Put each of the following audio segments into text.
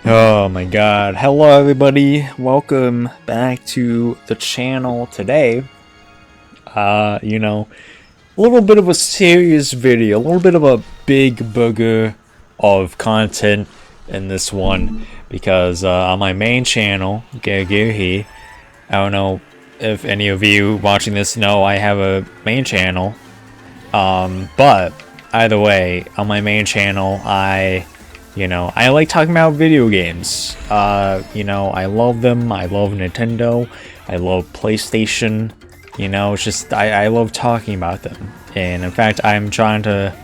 Oh my god. Hello everybody. Welcome back to the channel today. A little bit of a serious video, a little bit of a big burger of content in this one because on my main channel, Garegearhy, I don't know if any of you watching this know I have a main channel. But either way, on my main channel, I like talking about video games. I love them. I love Nintendo. I love PlayStation. It's just, I love talking about them. And in fact, I'm trying and,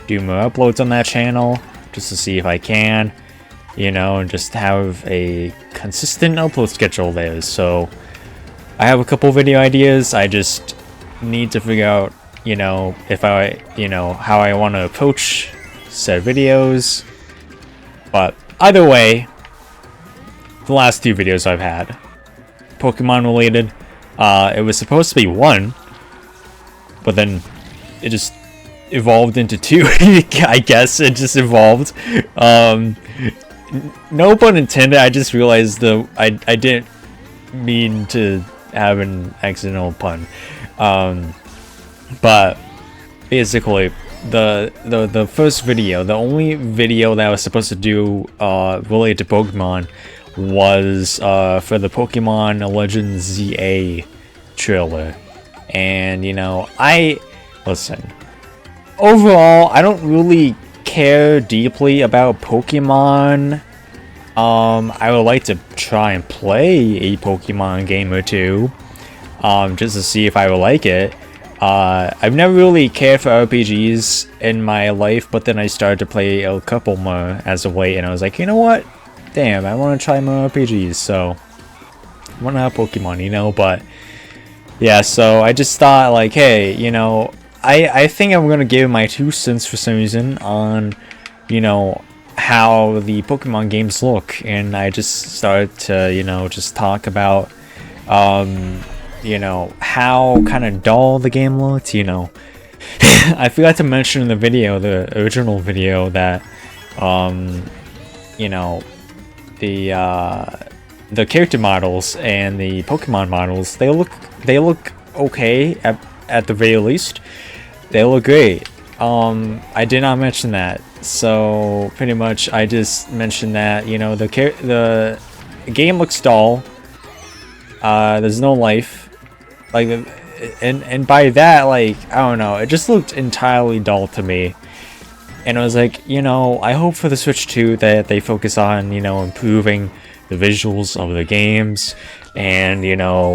do more uploads on that channel just to see if I can, and just have a consistent upload schedule there. So I have a couple video ideas. I just need to figure out if how I want to approach said videos. But either way, the last two videos I've had Pokemon related, it was supposed to be one, but then it just evolved into two. I guess it just evolved. No pun intended. I just realized I didn't mean to have an accidental pun. But basically, the first video, the only video that I was supposed to do related to Pokemon was for the Pokemon Legends ZA trailer. And listen, overall I don't really care deeply about Pokemon. I would like to try and play a Pokemon game or two, just to see if I would like it. I've never really cared for RPGs in my life, but then I started to play a couple more as of late, and I was like, you know what? Damn, I want to try more RPGs, so I want to have Pokemon, but yeah, so I just thought, like, hey, I think I'm going to give my 2 cents for some reason on, how the Pokemon games look, and I just started to, just talk about, how kind of dull the game looked. I forgot to mention in the video, the original video, that the character models and the Pokemon models, they look okay at the very least. They look great. I did not mention that, so pretty much I just mentioned that the game looks dull. There's no life. Like, and by that, like, I don't know, it just looked entirely dull to me. And I was like, I hope for the Switch 2 that they focus on, improving the visuals of the games, and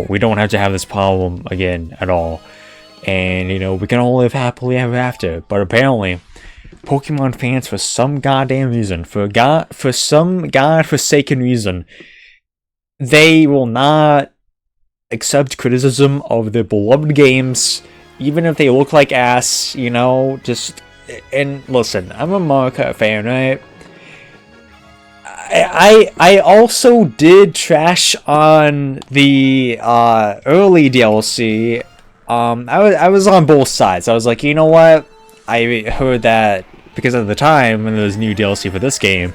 we don't have to have this problem again at all, and we can all live happily ever after. But apparently Pokemon fans, for some goddamn reason, for some godforsaken reason, they will not accept criticism of their beloved games, even if they look like ass. And listen, I'm a Mario Kart fan, right? I also did trash on the early DLC. I was on both sides. I was like, you know what? I heard that because at the time when there was new DLC for this game,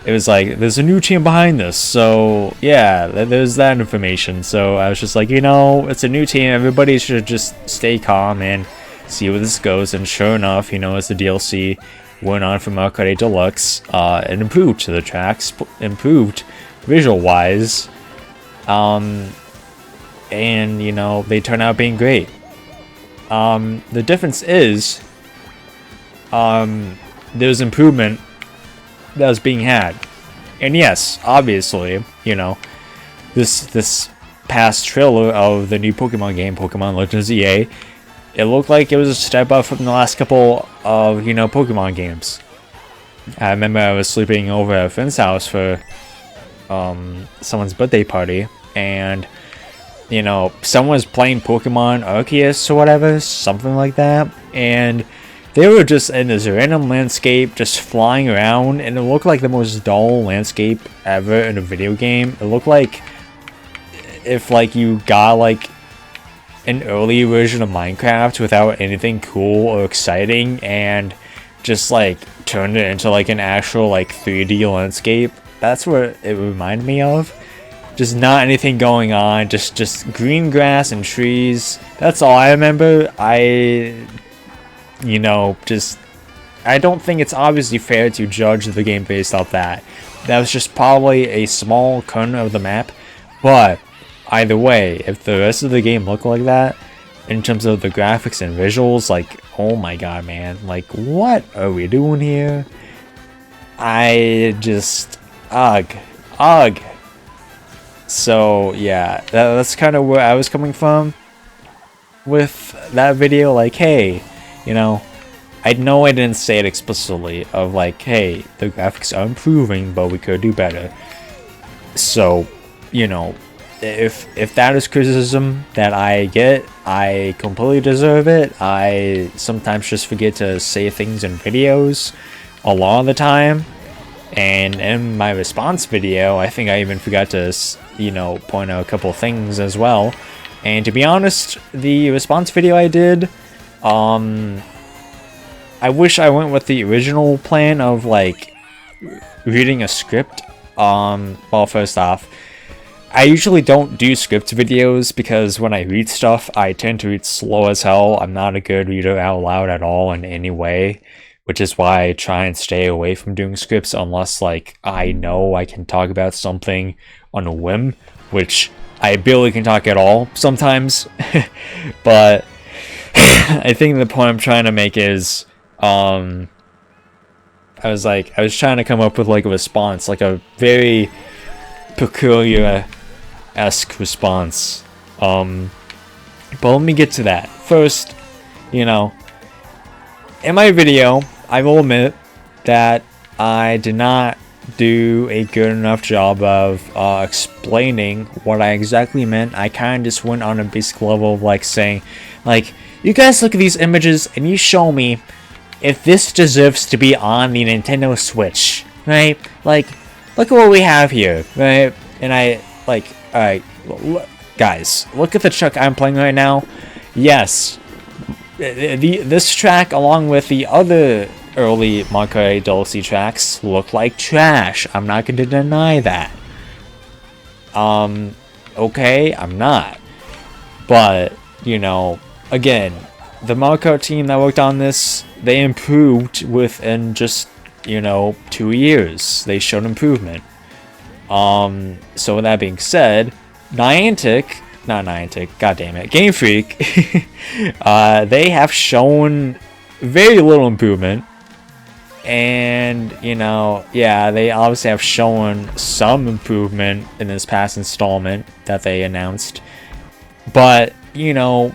it was like, there's a new team behind this, so yeah, there's that information. So I was just like, it's a new team, everybody should just stay calm and see where this goes. And sure enough, as the DLC went on from Mario Kart 8 Deluxe, it improved to the tracks, improved visual-wise, and they turn out being great. The difference is, there's improvement that was being had. And yes, obviously, this past trailer of the new Pokemon game, Pokemon Legends EA, it looked like it was a step up from the last couple of, Pokemon games. I remember I was sleeping over at a friend's house for someone's birthday party, and someone was playing Pokemon Arceus or whatever, something like that, and they were just in this random landscape, just flying around, and it looked like the most dull landscape ever in a video game. It looked like if, like, you got, like, an early version of Minecraft without anything cool or exciting, and just like turned it into like an actual like 3D landscape. That's what it reminded me of. Just not anything going on, just green grass and trees. That's all I remember. You know, just I don't think it's obviously fair to judge the game based off that. That was just probably a small corner of the map, but either way, if the rest of the game looked like that, in terms of the graphics and visuals, like, oh my god, man, like, what are we doing here? I just, ugh. So, yeah, that's kind of where I was coming from with that video, like, hey, you know, I know I didn't say it explicitly, of like, hey, the graphics are improving, but we could do better. So, you know, if that is criticism that I get, I completely deserve it. I sometimes just forget to say things in videos a lot of the time. And in my response video, I think I even forgot to, you know, point out a couple things as well. And to be honest, the response video I did, I wish I went with the original plan of, like, reading a script. Well, first off, I usually don't do script videos because when I read stuff, I tend to read slow as hell. I'm not a good reader out loud at all in any way, which is why I try and stay away from doing scripts unless, like, I know I can talk about something on a whim, which I barely can talk at all sometimes. But I think the point I'm trying to make is, I was trying to come up with like a response, like a very peculiar-esque response. But let me get to that. First, you know, in my video, I will admit that I did not do a good enough job of explaining what I exactly meant. I kind of just went on a basic level of like saying, like, you guys look at these images and you show me if this deserves to be on the Nintendo Switch, right? Like, look at what we have here, right? And I, like, alright, guys, look at the track I'm playing right now. Yes, this track, along with the other early Mario Kart DLC tracks, look like trash. I'm not going to deny that. Okay, I'm not. But, you know, again, the Mario Kart team that worked on this, they improved within just, you know, 2 years. They showed improvement. So with that being said, god damn it, Game Freak, they have shown very little improvement. And, you know, yeah, they obviously have shown some improvement in this past installment that they announced. But, you know,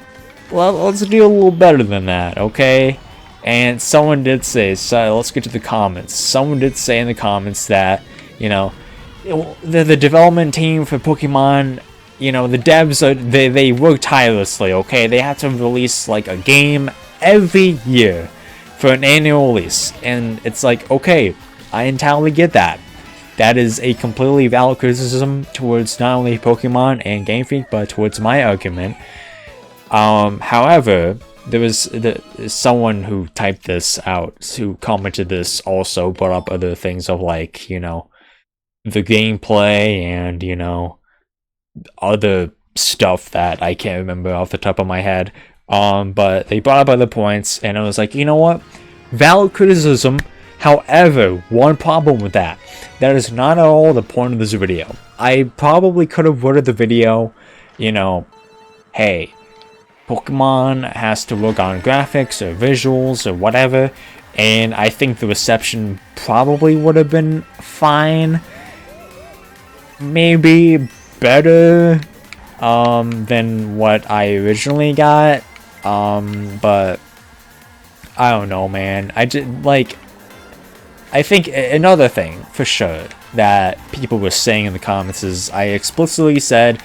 well, let's do a little better than that, okay? And someone did say, so let's get to the comments. Someone did say in the comments that, you know, the development team for Pokemon, you know, the devs, they work tirelessly, okay? They have to release, like, a game every year for an annual release. And it's like, okay, I entirely get that. That is a completely valid criticism towards not only Pokemon and Game Freak, but towards my argument. However, there was someone who typed this out, who commented this, also brought up other things of, like, you know, the gameplay and, you know, other stuff that I can't remember off the top of my head. But they brought up other points, and I was like, you know what? Valid criticism. However, one problem with that. That is not at all the point of this video. I probably could have worded the video, you know, hey, Pokemon has to work on graphics or visuals or whatever, and I think the reception probably would have been fine. Maybe better than what I originally got. But I don't know, man. I think another thing for sure that people were saying in the comments is, I explicitly said,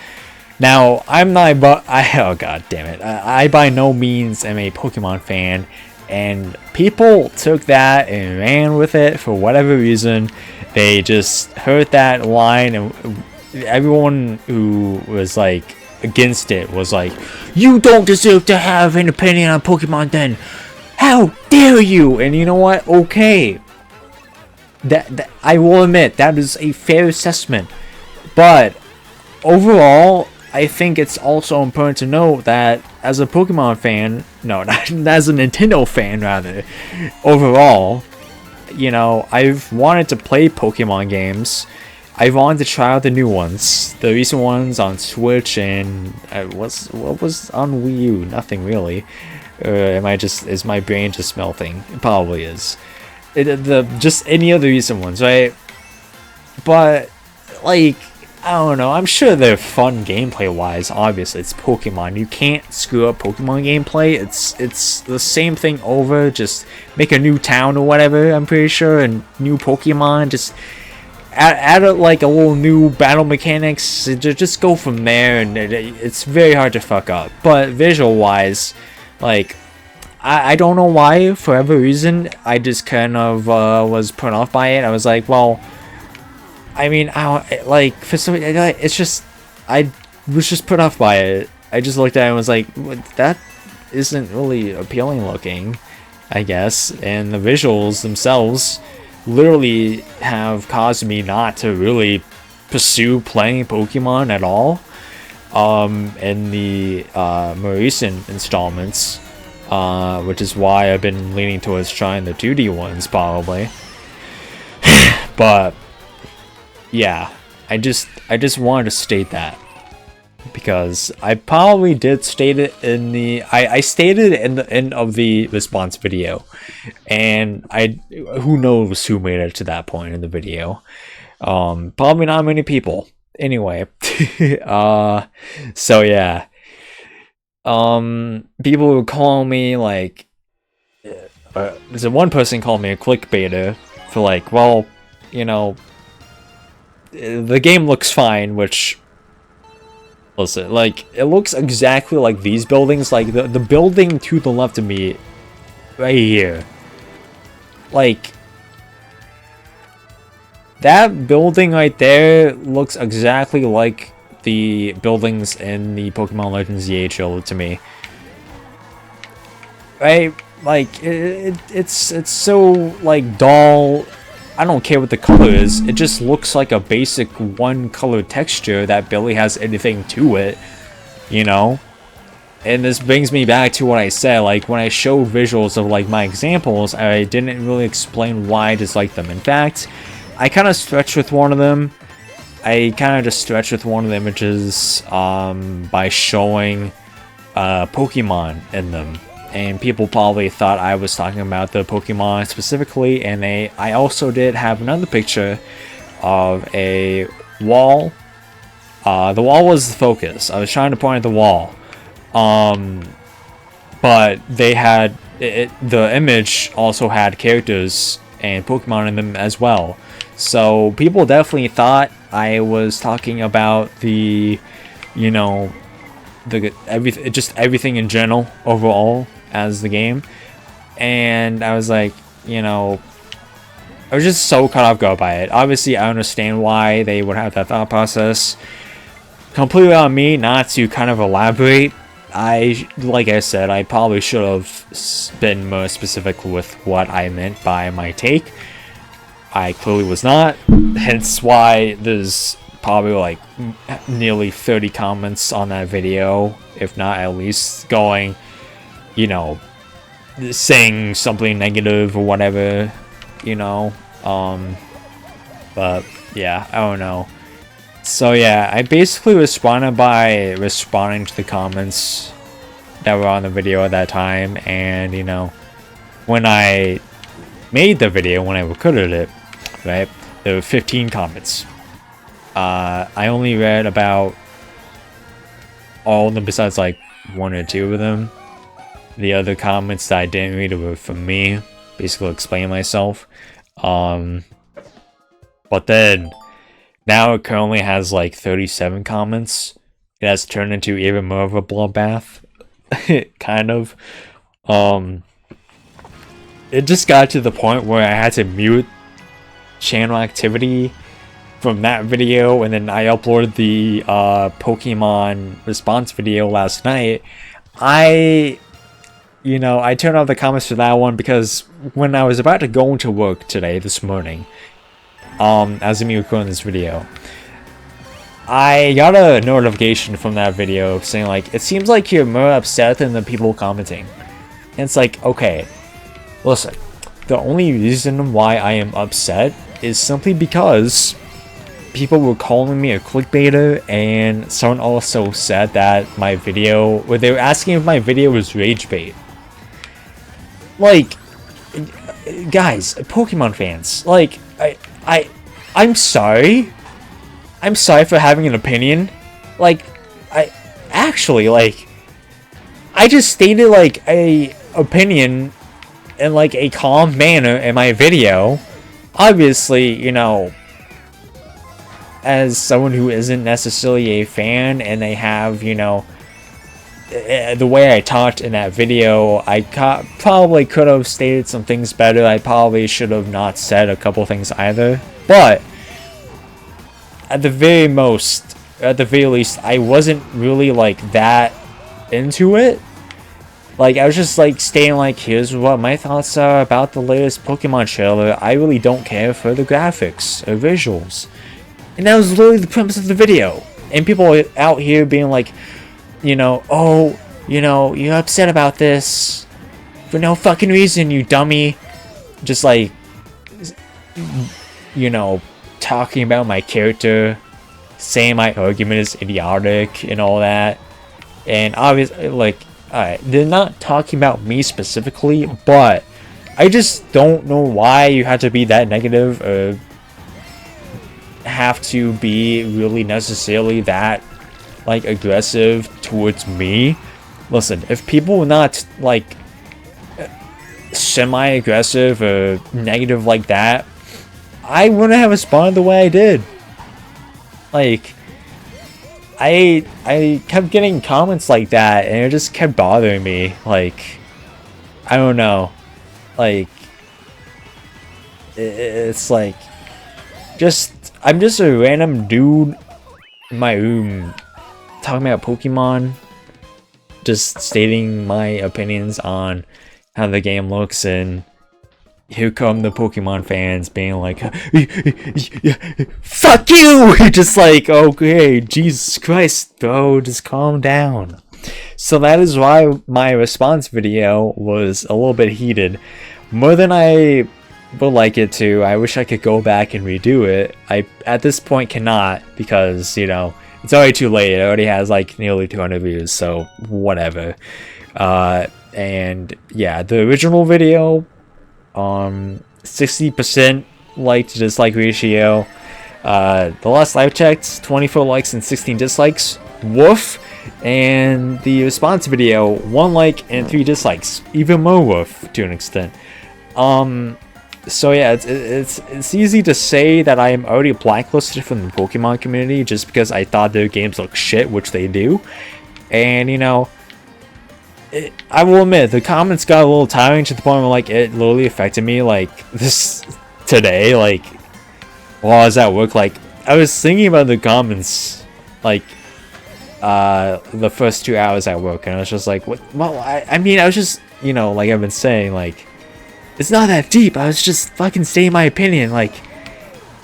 now I'm not, oh god damn it, I by no means am a Pokemon fan, and people took that and ran with it for whatever reason. They just heard that line, and everyone who was like against it was like, you don't deserve to have an opinion on Pokemon then. how dare you? And you know what? Okay. That I will admit, that is a fair assessment. But overall, I think it's also important to note that as a Pokemon fan, no, not as a Nintendo fan rather, overall, you know, I've wanted to play Pokemon games. I wanted to try out the new ones, the recent ones on Switch, and what was on Wii U? Nothing really. Is my brain just melting? It probably is. Just any other recent ones, right? But like, I don't know. I'm sure they're fun gameplay wise. Obviously, it's Pokemon. You can't screw up Pokemon gameplay. It's the same thing over. Just make a new town or whatever. I'm pretty sure, and new Pokemon. Just add like a little new battle mechanics. Just go from there, and it's very hard to fuck up. But visual wise, like, I don't know why. For whatever reason, I just kind of was put off by it. I was like, well, I mean, like, for some, it's just, I was just put off by it. I just looked at it and was like, that isn't really appealing looking, I guess. And the visuals themselves literally have caused me not to really pursue playing Pokemon at all. In the more recent installments, which is why I've been leaning towards trying the 2D ones probably. But yeah, I just wanted to state that, because I probably did state it in the I stated it in the end of the response video, and who knows who made it to that point in the video. Probably not many people. Anyway, so yeah, people would call me like, there's one person called me a clickbaiter for like, well, you know, the game looks fine, which, listen, like, it looks exactly like these buildings, like the building to the left of me, right here, like, that building right there looks exactly like the buildings in the Pokemon Legends EHL to me, right? Like, it's so, like, dull. I don't care what the color is, it just looks like a basic one color texture that barely has anything to it, you know? And this brings me back to what I said, like, when I showed visuals of, like, my examples, I didn't really explain why I dislike them. In fact, I kind of stretched with one of them. I kind of just stretched with one of the images by showing Pokemon in them. And people probably thought I was talking about the Pokemon specifically, and I also did have another picture of a wall. The wall was the focus. I was trying to point at the wall. But they had, the image also had characters and Pokemon in them as well. So people definitely thought I was talking about the, you know, everything in general overall as the game. And I was like, you know, I was just so caught off guard by it. Obviously, I understand why they would have that thought process. Completely on me not to kind of elaborate. Like I said, I probably should have been more specific with what I meant by my take. I clearly was not, hence why there's probably like nearly 30 comments on that video, if not at least going, you know, saying something negative or whatever, you know. But yeah, I don't know. So yeah, I basically responded by responding to the comments that were on the video at that time. And you know, when I made the video, when I recorded it, right, there were 15 comments. I only read about all of them besides like 1 or 2 of them. The other comments that I didn't read were from me, basically explaining myself. But then now it currently has like 37 comments. It has turned into even more of a bloodbath. Kind of. It just got to the point where I had to mute channel activity from that video, and then I uploaded the Pokemon response video last night. I you know, I turned off the comments for that one because when I was about to go into work today, this morning, as me recording this video, I got a notification from that video saying like, it seems like you're more upset than the people commenting. And it's like, okay, listen, the only reason why I am upset is simply because people were calling me a clickbaiter, and someone also said that my video, or they were asking if my video was rage bait. Like, guys, Pokemon fans, like, I'm sorry. I'm sorry for having an opinion. Like, I just stated like a opinion in like a calm manner in my video. Obviously, you know, as someone who isn't necessarily a fan, and they have, you know, the way I talked in that video, I probably could have stated some things better. I probably should have not said a couple things either. But at the very least, I wasn't really like that into it. Like, I was just like stating like, here's what my thoughts are about the latest Pokemon trailer. I really don't care for the graphics or visuals. And that was literally the premise of the video. And people are out here being like, you know, oh, you know, you're upset about this for no fucking reason, you dummy. Just like, you know, talking about my character, saying my argument is idiotic and all that. And obviously, like, alright, they're not talking about me specifically, but I just don't know why you have to be that negative or have to be really necessarily that like aggressive towards me. Listen, if people were not like semi-aggressive or negative like that, I wouldn't have responded the way I did. Like, I kept getting comments like that, and it just kept bothering me. Like, I don't know. Like, it's like, I'm just a random dude in my room talking about Pokemon, just stating my opinions on how the game looks, and here come the Pokemon fans being like, fuck you! Just like, okay, Jesus Christ, bro, just calm down. So that is why my response video was a little bit heated. More than I would like it to. I wish I could go back and redo it. I, at this point, cannot, because, you know, it's already too late. It already has like nearly 200 views, so whatever. And yeah, the original video, 60% like to dislike ratio. The last I checked, 24 likes and 16 dislikes. Woof. And the response video, 1 like and 3 dislikes. Even more woof to an extent. So yeah, it's easy to say that I am already blacklisted from the Pokemon community just because I thought their games look shit, which they do. And, you know, I will admit, the comments got a little tiring to the point where, like, it literally affected me, like, this today, like, while I was at work. Like, I was thinking about the comments, like, the first 2 hours at work, and I was just like, what? Well, I mean, I was just, you know, like I've been saying, like, it's not that deep. I was just fucking saying my opinion. Like,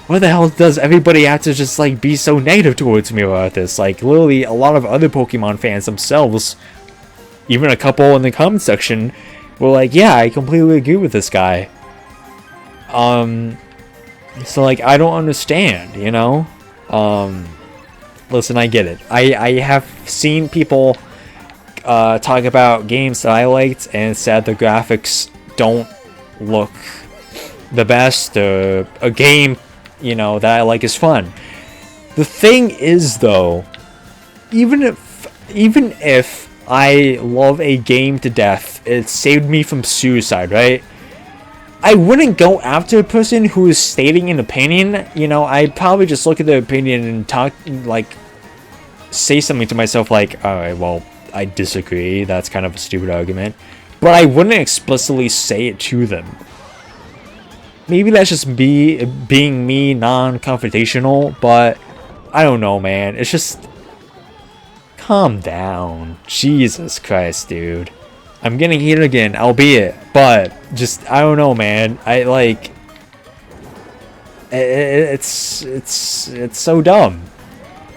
why the hell does everybody have to just, like, be so negative towards me about this? Like, literally, a lot of other Pokemon fans themselves, even a couple in the comment section, were like, yeah, I completely agree with this guy. So, like, I don't understand, you know? Listen, I get it. I have seen people talk about games that I liked and said the graphics don't look the best. A game, you know, that I like is fun. The thing is, though, even if I love a game to death, it saved me from suicide, right? I wouldn't go after a person who is stating an opinion. You know, I'd probably just look at their opinion and talk, like, say something to myself like, alright, well, I disagree, that's kind of a stupid argument. But I wouldn't explicitly say it to them. Maybe that's just being me, non-confrontational, but I don't know, man. It's just, calm down. Jesus Christ, dude. I'm getting heated again, albeit, but just, I don't know, man. I like, it's so dumb.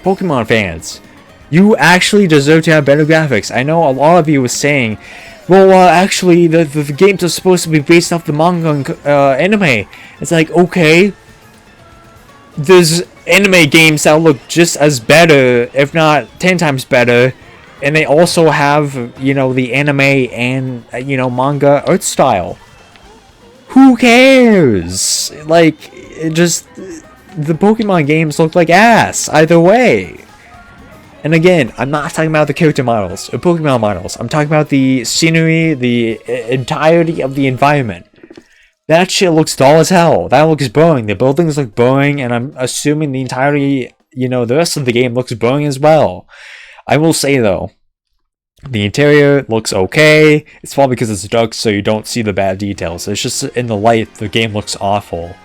Pokemon fans, you actually deserve to have better graphics. I know a lot of you was saying, well, actually, the games are supposed to be based off the manga and anime. It's like, okay, there's anime games that look just as better, if not 10 times better, and they also have, you know, the anime and, you know, manga art style. Who cares? Like, it just, the Pokemon games look like ass either way. And again, I'm not talking about the character models or Pokemon models. I'm talking about the scenery, the entirety of the environment. That shit looks dull as hell. That looks boring. The buildings look boring, and I'm assuming the entirety, you know, the rest of the game looks boring as well. I will say though, the interior looks okay. It's probably because it's dark, so you don't see the bad details. It's just in the light, the game looks awful.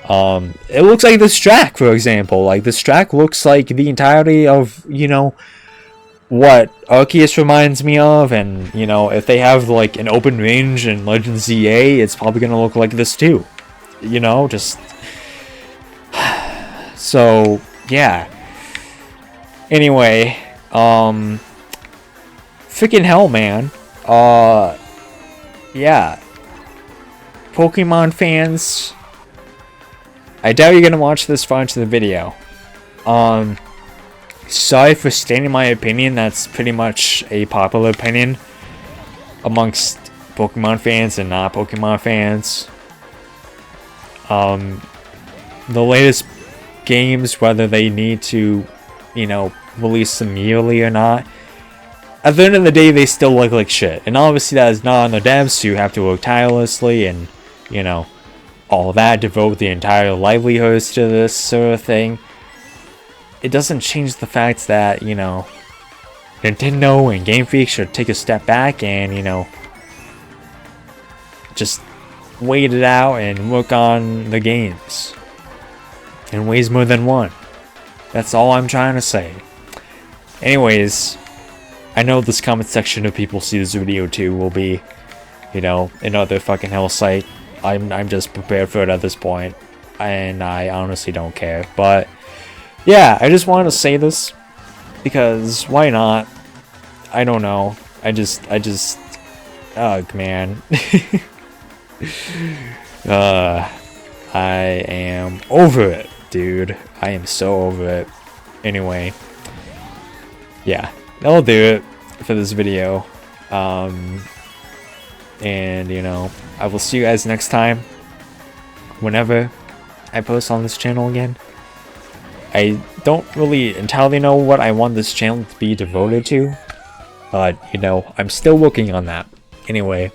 It looks like this track, for example. Like, this track looks like the entirety of, you know, what Arceus reminds me of, and, you know, if they have, like, an open range in Legends ZA, it's probably gonna look like this too. You know, just... So, yeah. Anyway, freaking hell, man. Yeah. Pokemon fans, I doubt you're gonna watch this far into the video. Sorry for stating my opinion. That's pretty much a popular opinion amongst Pokemon fans and not Pokemon fans. The latest games, whether they need to, you know, release them yearly or not, at the end of the day, they still look like shit. And obviously that is not on the devs who have to work tirelessly and, you know, all that, devote the entire livelihoods to this sort of thing. It doesn't change the fact that, you know, Nintendo and Game Freak should take a step back and, you know, just wait it out and work on the games in ways more than one. That's all I'm trying to say. Anyways, I know this comment section of people see this video too will be, you know, another fucking hell site. I'm just prepared for it at this point, and I honestly don't care. But yeah, I just wanted to say this because why not? I don't know. I just ugh, man. I am over it, dude. I am so over it. Anyway, yeah, that'll do it for this video. And, you know, I will see you guys next time, whenever I post on this channel again. I don't really entirely know what I want this channel to be devoted to, but, you know, I'm still working on that. Anyway,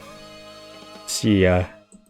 see ya.